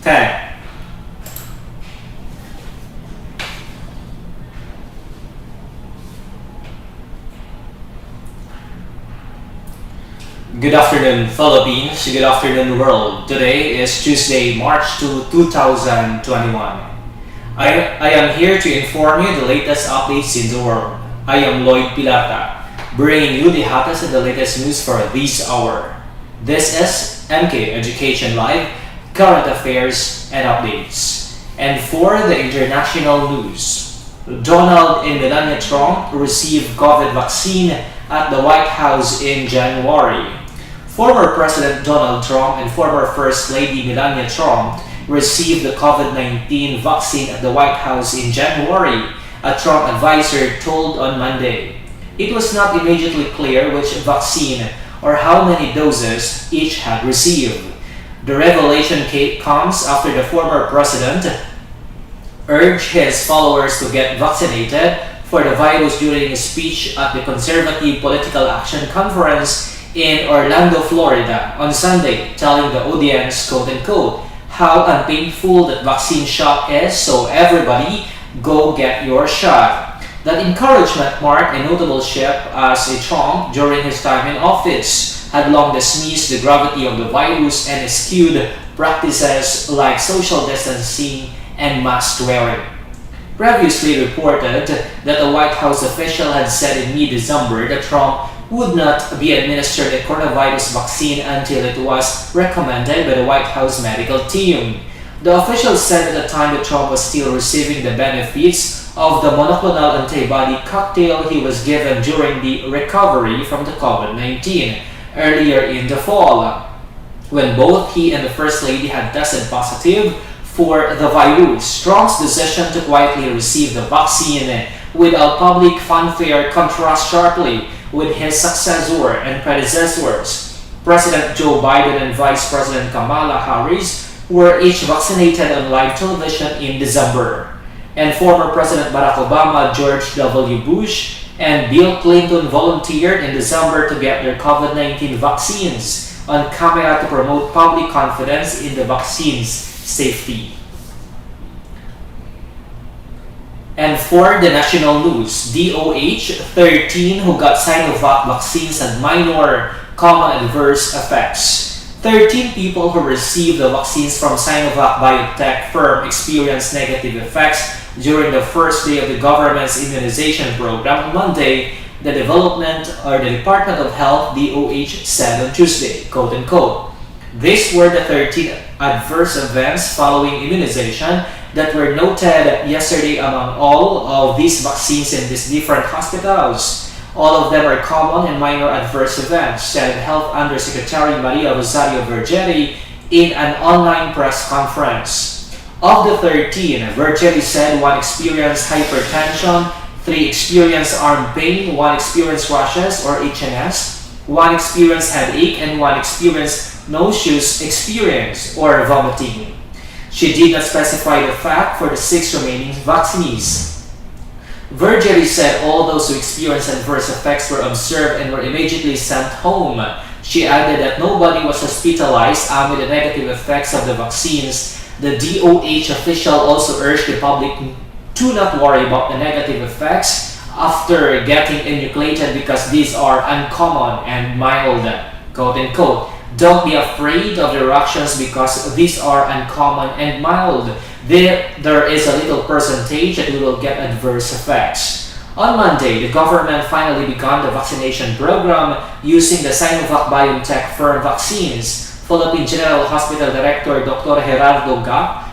10. Good afternoon, Philippines. Good afternoon, world. Today is Tuesday, March 2, 2021. I am here to inform you the latest updates in the world. I am Lloyd Pilata, bringing you the hottest and the latest news for this hour. This is MK Education Live, current affairs and updates. And for the international news, Donald and Melania Trump received COVID vaccine at the White House in January. Former President Donald Trump and former First Lady Melania Trump received the COVID-19 vaccine at the White House in January, a Trump advisor told on Monday. It was not immediately clear which vaccine or how many doses each had received. The revelation comes after the former president urged his followers to get vaccinated for the virus during a speech at the Conservative Political Action Conference in Orlando, Florida on Sunday, telling the audience, quote-unquote, how unpainful that vaccine shot is, so everybody go get your shot. That encouragement marked a notable shift as Trump, during his time in office, had long dismissed the gravity of the virus and eschewed practices like social distancing and mask wearing. Previously reported that a White House official had said in mid-December that Trump would not be administered a coronavirus vaccine until it was recommended by the White House medical team. The official said at the time that Trump was still receiving the benefits of the monoclonal antibody cocktail he was given during the recovery from the COVID-19 earlier in the fall, when both he and the First Lady had tested positive for the virus. Trump's decision to quietly receive the vaccine without public fanfare contrasts sharply with his successor and predecessors, President Joe Biden and Vice President Kamala Harris, were each vaccinated on live television in December. And former President Barack Obama, George W. Bush, and Bill Clinton volunteered in December to get their COVID-19 vaccines on camera to promote public confidence in the vaccine's safety. And for the national news, DOH, 13 who got Sinovac vaccines had minor common adverse effects. 13 people who received the vaccines from Sinovac biotech firm experienced negative effects during the first day of the government's immunization program on Monday, the Department of Health, DOH, said on Tuesday, quote-unquote. These were the 13 adverse events following immunization that were noted yesterday among all of these vaccines in these different hospitals. All of them are common and minor adverse events, said Health Undersecretary Maria Rosario Vergeri in an online press conference. Of the 13, Vergeri said 1 experienced hypertension, 3 experienced arm pain, 1 experienced rashes or HNS, 1 experienced headache, and 1 experienced nauseous experience or vomiting. She did not specify the fact for the 6 remaining vaccinees. Vergeri said all those who experienced adverse effects were observed and were immediately sent home. She added that nobody was hospitalized amid the negative effects of the vaccines. The DOH official also urged the public to not worry about the negative effects after getting inoculated because these are uncommon and mild, quote-unquote. Don't be afraid of the reactions because these are uncommon and mild. There is a little percentage that we will get adverse effects. On Monday, the government finally began the vaccination program using the Sinovac biotech firm vaccines. Philippine General Hospital Director Dr. Gerardo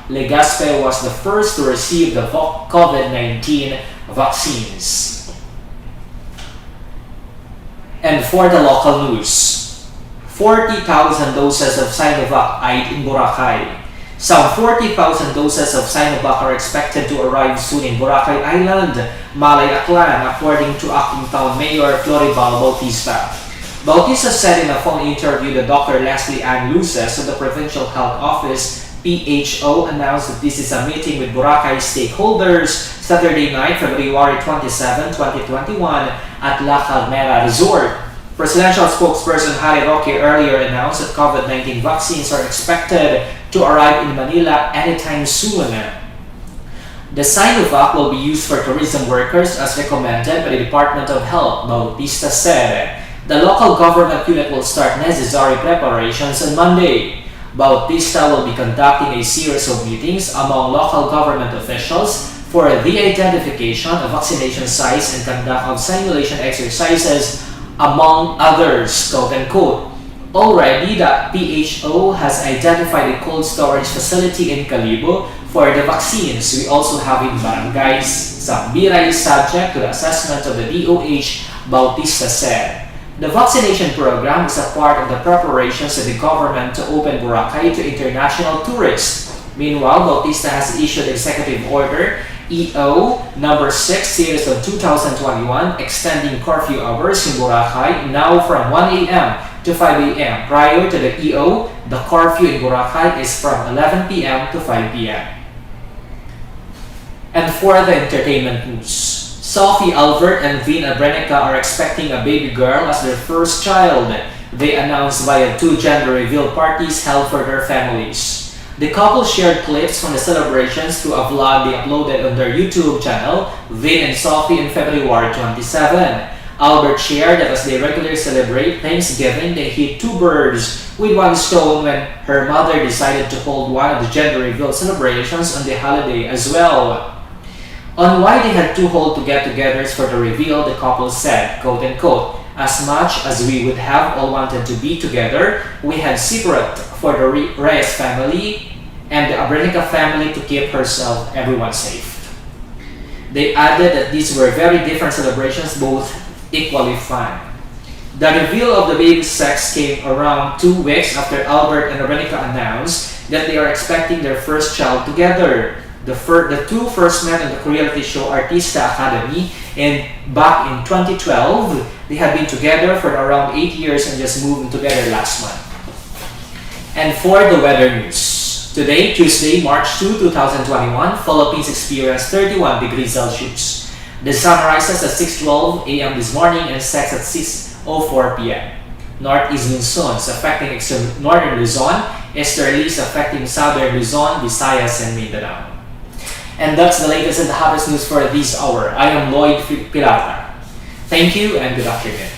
Legaspe was the first to receive the COVID-19 vaccines. And for the local news, 40,000 doses of Sinovac eyed in Boracay. Some 40,000 doses of Sinovac are expected to arrive soon in Boracay Island, Malay Aklan, according to acting town mayor Floribal Bautista. Bautista said in a phone interview that Dr. Leslie Ann Luces of the Provincial Health Office PHO announced that this is a meeting with Boracay stakeholders Saturday night, February 27, 2021 at La Calmera Resort. Presidential spokesperson Harry Roque earlier announced that COVID-19 vaccines are expected to arrive in Manila anytime soon. The Sinovac will be used for tourism workers as recommended by the Department of Health, Bautista said. The local government unit will start necessary preparations on Monday. Bautista will be conducting a series of meetings among local government officials for the identification of vaccination sites and conduct of simulation exercises, among others, quote-unquote. Already, the PHO has identified a cold storage facility in Calibo for the vaccines. We also have in barangays. Zambira is subject to the assessment of the DOH, Bautista said. The vaccination program is a part of the preparations of the government to open Boracay to international tourists. Meanwhile, Bautista has issued Executive Order EO number 6 series of 2021 extending curfew hours in Boracay now from 1 a.m. to 5 a.m. Prior to the EO, the curfew in Boracay is from 11 p.m. to 5 p.m. And for the entertainment news, Sophie Albert and Vin Abrenica are expecting a baby girl as their first child. They announced via 2 gender reveal parties held for their families. The couple shared clips from the celebrations through a vlog they uploaded on their YouTube channel, Vin and Sophie, on February 27. Albert shared that as they regularly celebrate Thanksgiving, they hit 2 birds with 1 stone when her mother decided to hold one of the gender reveal celebrations on the holiday as well. On why they had to hold to get-togethers for the reveal, the couple said, quote-unquote, as much as we would have all wanted to be together, we had separate for the Reyes family and the Abrenica family to keep everyone safe. They added that these were very different celebrations, both equally fun. The reveal of the baby's sex came around 2 weeks after Albert and Abrenica announced that they are expecting their first child together. The two first met on the reality show Artista Academy, and back in 2012, they had been together for around 8 years and just moved together last month. And for the weather news, today, Tuesday, March 2, 2021, Philippines experienced 31 degrees Celsius. The sun rises at 6:12 a.m. this morning and sets at 6:04 p.m. Northeast monsoons affecting extreme northern Luzon, easterlies affecting southern Luzon, Visayas, and Mindanao. And that's the latest and the hottest news for this hour. I am Lloyd Pilata. Thank you and good afternoon.